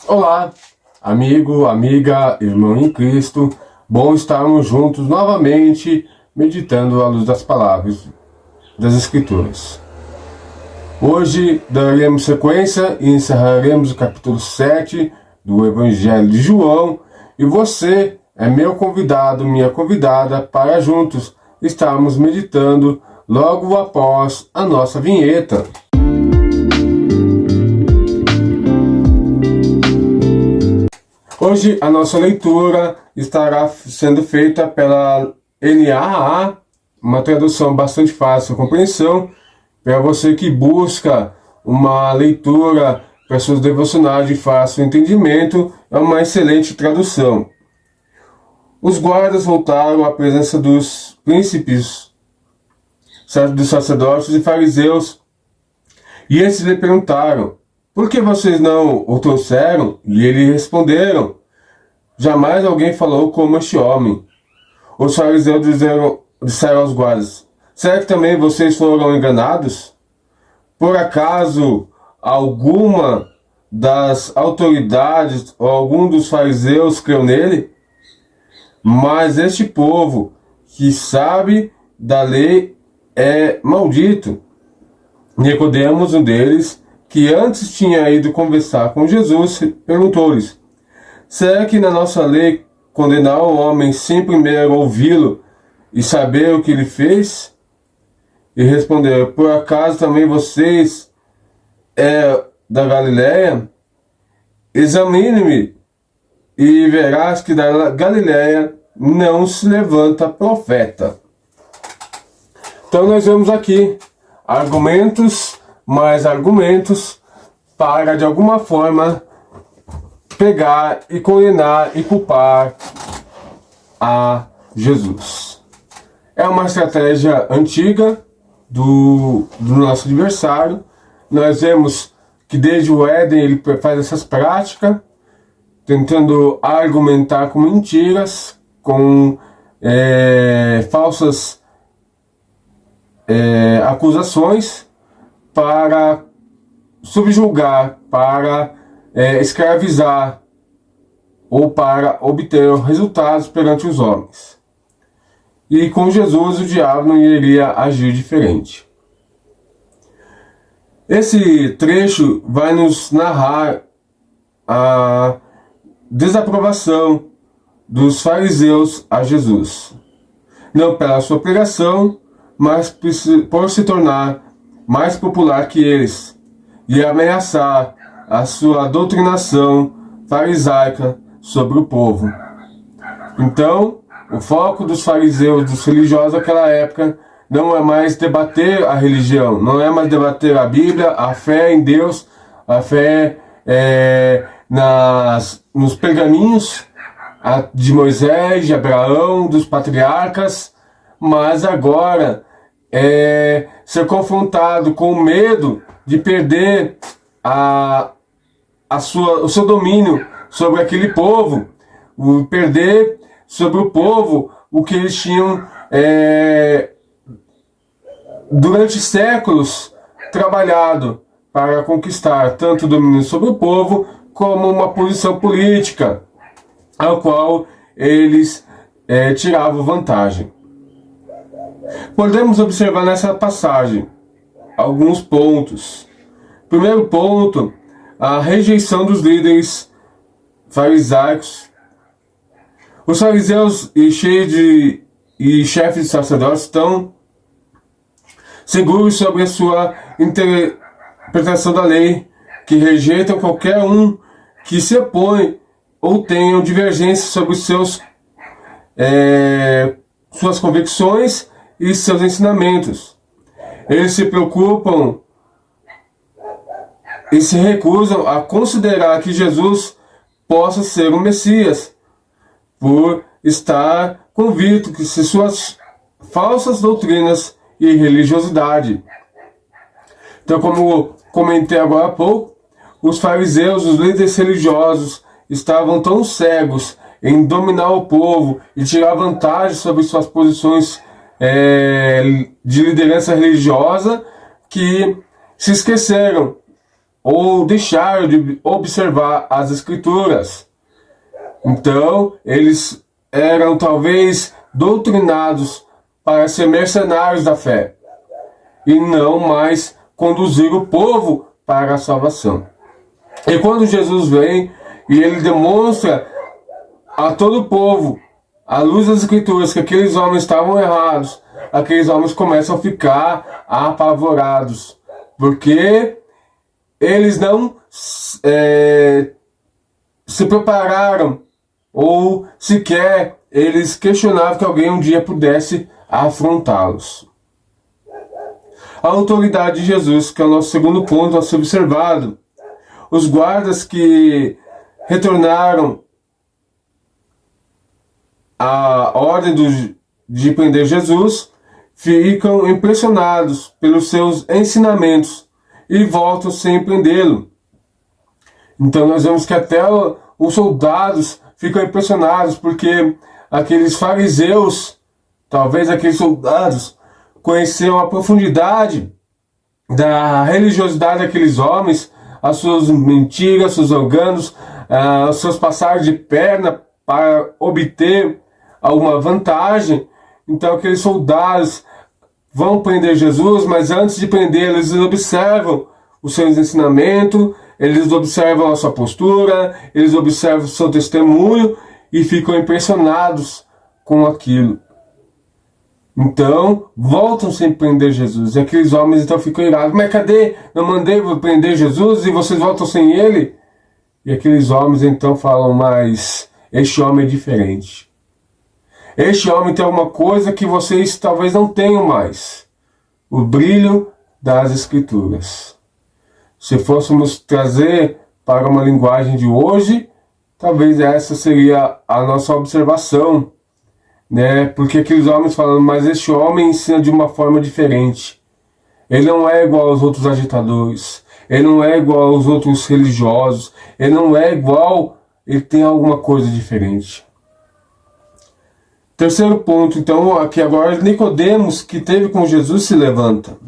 Olá, amigo, amiga, irmão em Cristo. Bom estarmos juntos novamente, meditando à luz das palavras das Escrituras. Hoje daremos sequência e encerraremos o capítulo 7 do Evangelho de João. E você é meu convidado, minha convidada, para juntos estarmos meditando logo após a nossa vinheta. Hoje a nossa leitura estará sendo feita pela NAA, uma tradução bastante fácil de compreensão, para você que busca uma leitura para seus devocionais de fácil entendimento, é uma excelente tradução. Os guardas voltaram à presença dos príncipes, dos sacerdotes e fariseus, e esses lhe perguntaram: por que vocês não o trouxeram? E eles responderam: jamais alguém falou como este homem. Os fariseus disseram aos guardas: será que também vocês foram enganados? Por acaso alguma das autoridades ou algum dos fariseus creu nele? Mas este povo que sabe da lei é maldito. Nicodemos, um deles, que antes tinha ido conversar com Jesus, perguntou-lhes: será que na nossa lei condenar o homem sem primeiro ouvi-lo e saber o que ele fez? E responderam: por acaso também vocês da Galileia? Examine-me e verás que da Galileia não se levanta profeta. Então nós vemos aqui argumentos, mais argumentos, para de alguma forma pegar e condenar e culpar a Jesus. É uma estratégia antiga do nosso adversário. Nós vemos que desde o Éden ele faz essas práticas, tentando argumentar com mentiras, com falsas acusações, para subjugar, para escravizar ou para obter resultados perante os homens. E com Jesus o diabo não iria agir diferente. Esse trecho vai nos narrar a desaprovação dos fariseus a Jesus, não pela sua pregação, mas por se tornar mais popular que eles e ameaçar a sua doutrinação farisaica sobre o povo. Então, o foco dos fariseus, dos religiosos daquela época, não é mais debater a religião, não é mais debater a Bíblia, a fé em Deus, a fé nos pergaminhos de Moisés, de Abraão, dos patriarcas, mas agora ser confrontado com o medo de perder o seu domínio sobre aquele povo, perder sobre o povo o que eles tinham durante séculos trabalhado para conquistar, tanto o domínio sobre o povo como uma posição política ao qual eles tiravam vantagem. Podemos observar nessa passagem alguns pontos. Primeiro ponto: a rejeição dos líderes farisaicos. Os fariseus e chefes de sacerdotes estão seguros sobre a sua interpretação da lei, que rejeitam qualquer um que se opõe ou tenham divergência sobre suas convicções e seus ensinamentos. Eles se preocupam e se recusam a considerar que Jesus possa ser o Messias, por estar convicto que se suas falsas doutrinas e religiosidade. Então, como comentei agora há pouco, os fariseus, os líderes religiosos, estavam tão cegos em dominar o povo e tirar vantagem sobre suas posições de liderança religiosa, que se esqueceram ou deixaram de observar as Escrituras. Então, eles eram talvez doutrinados para ser mercenários da fé e não mais conduzir o povo para a salvação. E quando Jesus vem e ele demonstra a todo o povo, à luz das Escrituras, que aqueles homens estavam errados, aqueles homens começam a ficar apavorados, porque eles não se prepararam, ou sequer eles questionavam que alguém um dia pudesse afrontá-los. A autoridade de Jesus, que é o nosso segundo ponto a ser observado. Os guardas que retornaram à ordem de prender Jesus ficam impressionados pelos seus ensinamentos e voltam sem prendê-lo. Então nós vemos que até os soldados ficam impressionados porque aqueles fariseus, talvez aqueles soldados, conheciam a profundidade da religiosidade daqueles homens, as suas mentiras, seus enganos, os seus passagens de perna para obter alguma vantagem. Então aqueles soldados vão prender Jesus, mas antes de prender eles observam os seus ensinamentos, eles observam a sua postura, eles observam o seu testemunho e ficam impressionados com aquilo. Então, voltam sem prender Jesus. E aqueles homens então ficam irados. Mas cadê? Eu mandei prender Jesus e vocês voltam sem ele? E aqueles homens então falam, mas este homem é diferente. Este homem tem alguma coisa que vocês talvez não tenham mais. O brilho das Escrituras. Se fôssemos trazer para uma linguagem de hoje, talvez essa seria a nossa observação, né? Porque aqueles homens falam, mas este homem ensina de uma forma diferente. Ele não é igual aos outros agitadores. Ele não é igual aos outros religiosos. Ele não é igual, ele tem alguma coisa diferente. Terceiro ponto, então, aqui agora, Nicodemos, que teve com Jesus, se levanta.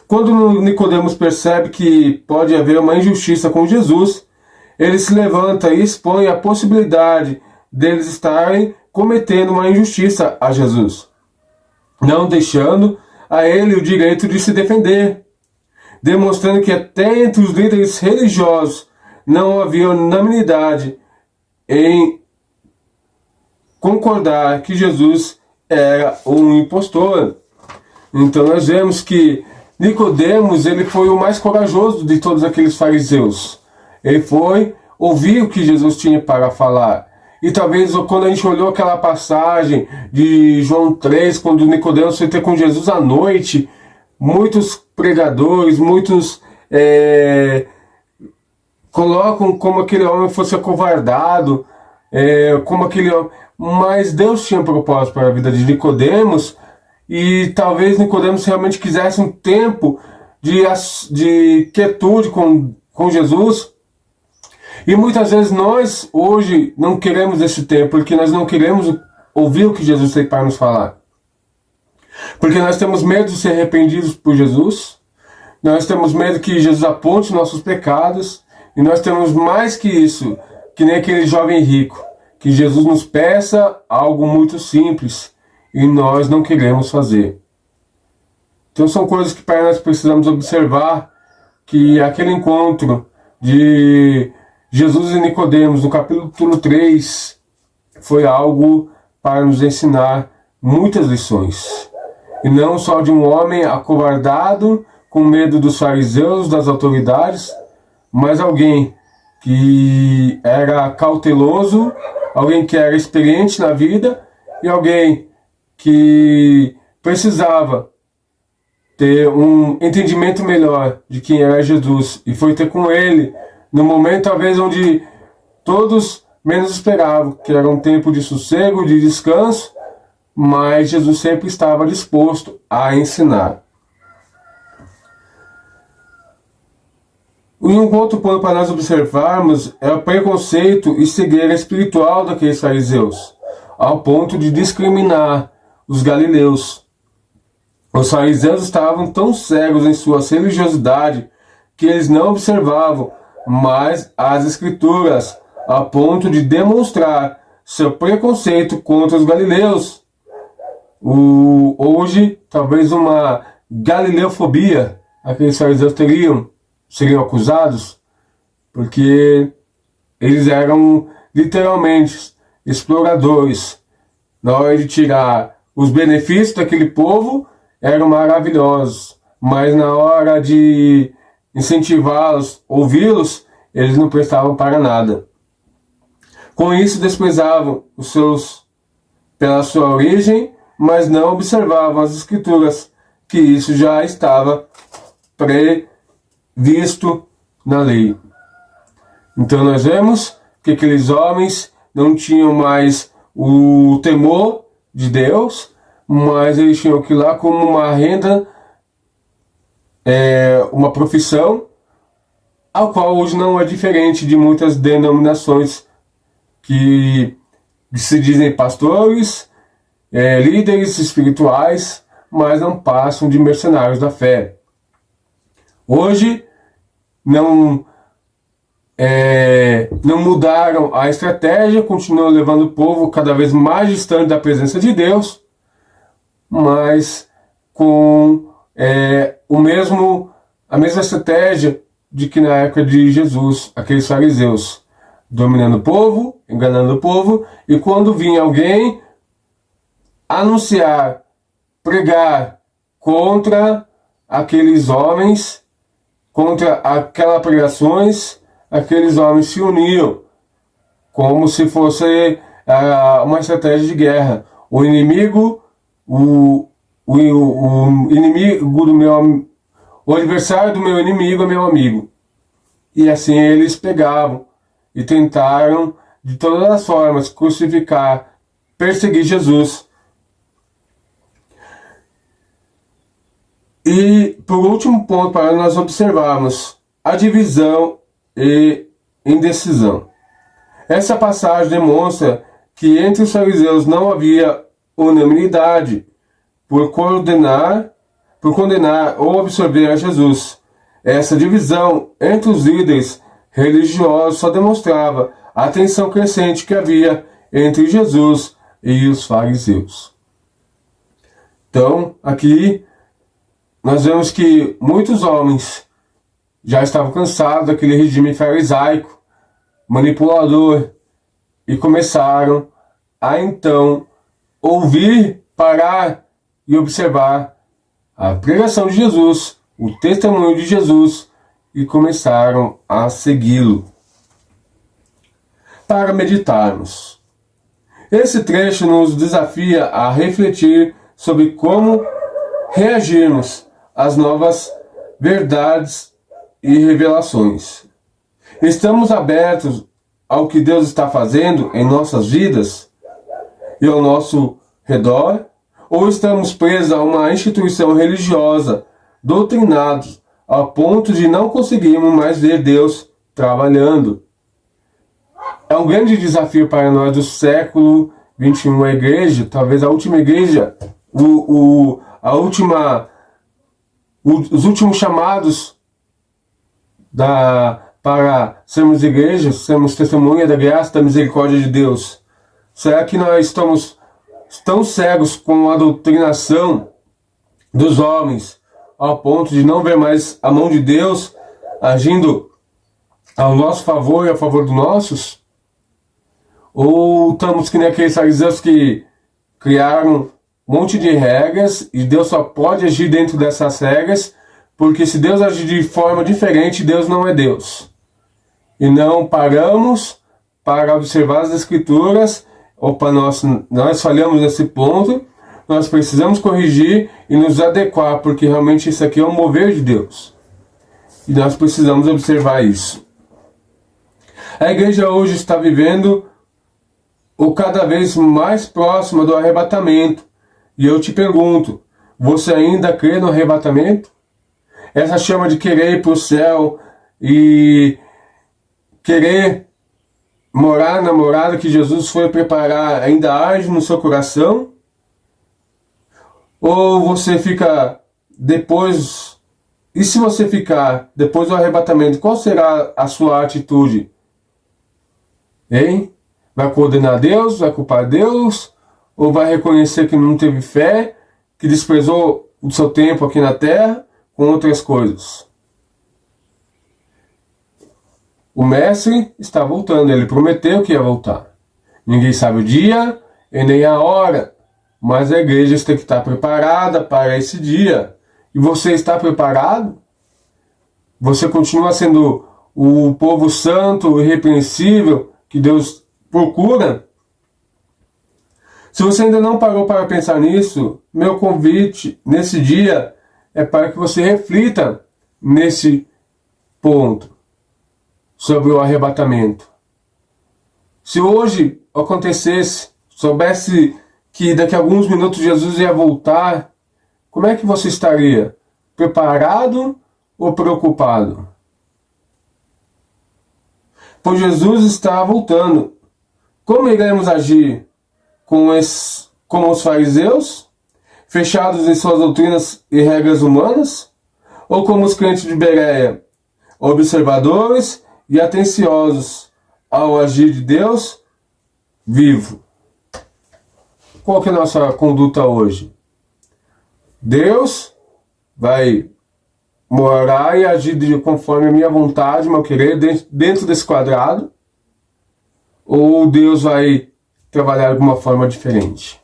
Quando Nicodemos percebe que pode haver uma injustiça com Jesus, ele se levanta e expõe a possibilidade deles estarem cometendo uma injustiça a Jesus, não deixando a ele o direito de se defender, demonstrando que até entre os líderes religiosos não havia unanimidade em concordar que Jesus era um impostor. Então nós vemos que Nicodemos, ele foi o mais corajoso de todos aqueles fariseus. Ele foi ouvir o que Jesus tinha para falar. E talvez quando a gente olhou aquela passagem de João 3, quando Nicodemos foi ter com Jesus à noite, muitos pregadores, muitos colocam como aquele homem fosse acovardado, como aquele homem. Mas Deus tinha propósito para a vida de Nicodemos, e talvez Nicodemos realmente quisesse um tempo de quietude com Jesus. E muitas vezes nós hoje não queremos esse tempo, porque nós não queremos ouvir o que Jesus tem para nos falar. Porque nós temos medo de ser arrependidos por Jesus, nós temos medo que Jesus aponte nossos pecados, e nós temos mais que isso, que nem aquele jovem rico, que Jesus nos peça algo muito simples, e nós não queremos fazer. Então são coisas que para nós precisamos observar, que aquele encontro de Jesus e Nicodemos no capítulo 3 foi algo para nos ensinar muitas lições. E não só de um homem acovardado, com medo dos fariseus, das autoridades, mas alguém que era cauteloso, alguém que era experiente na vida e alguém que precisava ter um entendimento melhor de quem era Jesus, e foi ter com ele no momento talvez onde todos menos esperavam, que era um tempo de sossego, de descanso, mas Jesus sempre estava disposto a ensinar. E um outro ponto para nós observarmos é o preconceito e cegueira espiritual daqueles fariseus, ao ponto de discriminar os galileus. Os fariseus estavam tão cegos em sua religiosidade que eles não observavam mais as Escrituras, a ponto de demonstrar seu preconceito contra os galileus. Hoje, talvez uma galileofobia aqueles fariseus seriam acusados, porque eles eram literalmente exploradores. Na hora de tirar os benefícios daquele povo, eram maravilhosos, mas na hora de incentivá-los, ouvi-los, eles não prestavam para nada. Com isso, desprezavam os seus pela sua origem, mas não observavam as Escrituras, que isso já estava previsto na lei. Então nós vemos que aqueles homens não tinham mais o temor de Deus, mas eles tinham que ir lá como uma renda, uma profissão, a qual hoje não é diferente de muitas denominações que se dizem pastores, líderes espirituais, mas não passam de mercenários da fé. Hoje não mudaram a estratégia, continuam levando o povo cada vez mais distante da presença de Deus, mas com a mesma estratégia de que na época de Jesus, aqueles fariseus, dominando o povo, enganando o povo, e quando vinha alguém anunciar, pregar contra aqueles homens, contra aquelas pregações, aqueles homens se uniam, como se fosse uma estratégia de guerra. O inimigo, o inimigo do meu, o adversário do meu inimigo é meu amigo. E assim eles pegavam e tentaram de todas as formas crucificar, perseguir Jesus. E por último ponto, para nós observarmos a divisão e indecisão. Essa passagem demonstra que entre os fariseus não havia unanimidade por condenar ou absorver a Jesus. Essa divisão entre os líderes religiosos só demonstrava a tensão crescente que havia entre Jesus e os fariseus. Então, aqui nós vemos que muitos homens já estavam cansados daquele regime farisaico, manipulador, e começaram a então ouvir, parar e observar a pregação de Jesus, o testemunho de Jesus, e começaram a segui-lo. Para meditarmos. Esse trecho nos desafia a refletir sobre como reagirmos às novas verdades e revelações. Estamos abertos ao que Deus está fazendo em nossas vidas e ao nosso redor? Ou estamos presos a uma instituição religiosa, doutrinados, a ponto de não conseguirmos mais ver Deus trabalhando? É um grande desafio para nós do século XXI, a igreja, talvez a última igreja, os últimos chamados para sermos igreja, sermos testemunha da graça, da misericórdia de Deus. Será que nós estamos tão cegos com a doutrinação dos homens, ao ponto de não ver mais a mão de Deus agindo ao nosso favor e a favor dos nossos? Ou estamos que nem aqueles fariseus que criaram um monte de regras e Deus só pode agir dentro dessas regras, porque se Deus agir de forma diferente, Deus não é Deus. E não paramos para observar as Escrituras. Opa, nós falhamos nesse ponto, nós precisamos corrigir e nos adequar, porque realmente isso aqui é um mover de Deus. E nós precisamos observar isso. A igreja hoje está vivendo o cada vez mais próxima do arrebatamento. E eu te pergunto, você ainda crê no arrebatamento? Essa chama de querer ir para o céu e querer morar na morada que Jesus foi preparar ainda age no seu coração? Ou você fica depois E se você ficar depois do arrebatamento, qual será a sua atitude? Hein? Vai condenar Deus? Vai culpar Deus? Ou vai reconhecer que não teve fé, que desprezou o seu tempo aqui na terra com outras coisas? O mestre está voltando, ele prometeu que ia voltar. Ninguém sabe o dia e nem a hora, mas a igreja tem que estar preparada para esse dia. E você está preparado? Você continua sendo o povo santo, irrepreensível, que Deus procura? Se você ainda não parou para pensar nisso, meu convite nesse dia é para que você reflita nesse ponto sobre o arrebatamento. Se hoje acontecesse, soubesse que daqui a alguns minutos Jesus ia voltar, como é que você estaria? Preparado ou preocupado? Pois Jesus está voltando. Como iremos agir? Como os fariseus? Fechados em suas doutrinas e regras humanas? Ou como os crentes de Bereia? Observadores e atenciosos ao agir de Deus vivo? Qual que é a nossa conduta hoje? Deus vai morar e agir conforme a minha vontade, meu querer, dentro desse quadrado? Ou Deus vai trabalhar de alguma forma diferente?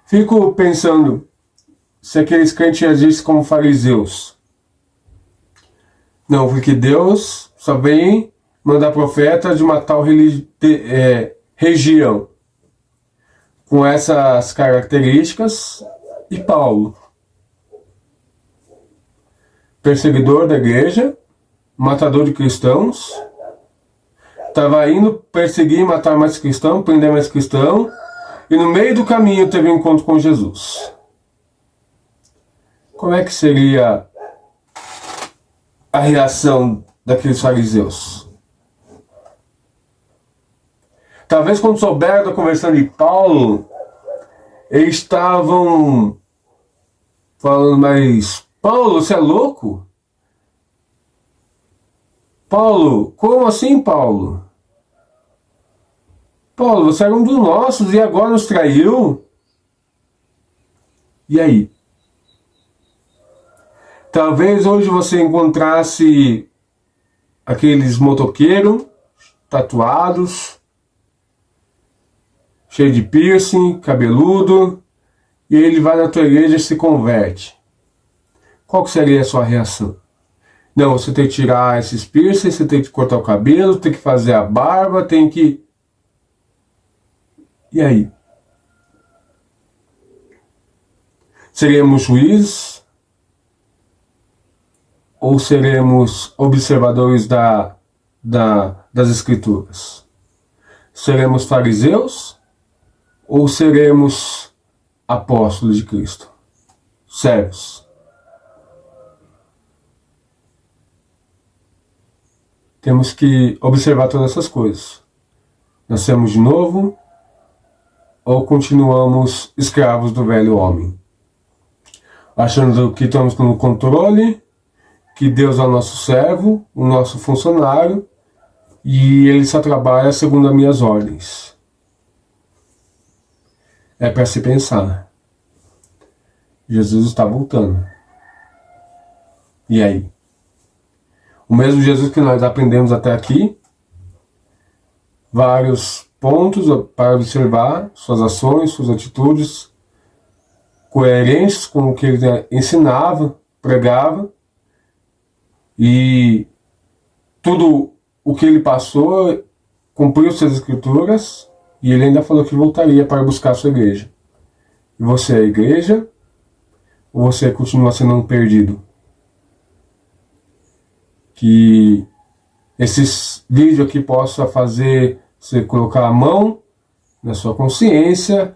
Fico pensando se aqueles crentes agissem como fariseus. Não, porque Deus só vem mandar profeta de uma tal região, com essas características. E Paulo, perseguidor da igreja, matador de cristãos, estava indo perseguir e matar mais cristão, prender mais cristão, e no meio do caminho teve um encontro com Jesus. Como é que seria a reação daqueles fariseus? Talvez quando souberam da conversão de Paulo, eles estavam falando, mas Paulo, você é louco? Paulo, como assim, Paulo? Paulo, você era um dos nossos e agora nos traiu? E aí? Talvez hoje você encontrasse aqueles motoqueiros tatuados, cheio de piercing, cabeludo, e ele vai na tua igreja e se converte. Qual que seria a sua reação? Não, você tem que tirar esses piercing, você tem que cortar o cabelo, tem que fazer a barba, tem que... E aí? Seremos juízes? Ou seremos observadores das Escrituras? Seremos fariseus? Ou seremos apóstolos de Cristo? Servos? Temos que observar todas essas coisas. Nascemos de novo ou continuamos escravos do velho homem? Achando que estamos no controle, que Deus é o nosso servo, o nosso funcionário, e ele só trabalha segundo as minhas ordens. É para se pensar. Jesus está voltando. E aí? O mesmo Jesus que nós aprendemos até aqui, vários pontos para observar, suas ações, suas atitudes, coerentes com o que ele ensinava, pregava, e tudo o que ele passou, cumpriu suas escrituras, e ele ainda falou que voltaria para buscar a sua igreja. E você é a igreja, ou você continua sendo um perdido? Que esses vídeos aqui possam fazer você colocar a mão na sua consciência,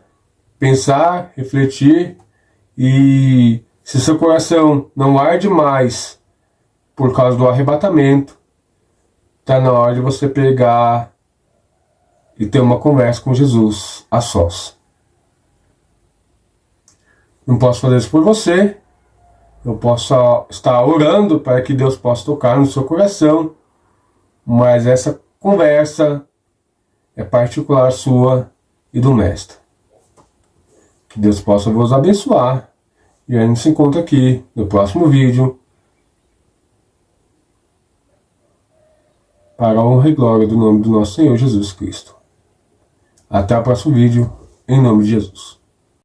pensar, refletir, e se seu coração não arde mais por causa do arrebatamento, está na hora de você pegar e ter uma conversa com Jesus a sós. Não posso fazer isso por você. Eu posso estar orando para que Deus possa tocar no seu coração, mas essa conversa é particular sua e do mestre. Que Deus possa vos abençoar. E a gente se encontra aqui no próximo vídeo, para a honra e glória do nome do nosso Senhor Jesus Cristo. Até o próximo vídeo, em nome de Jesus.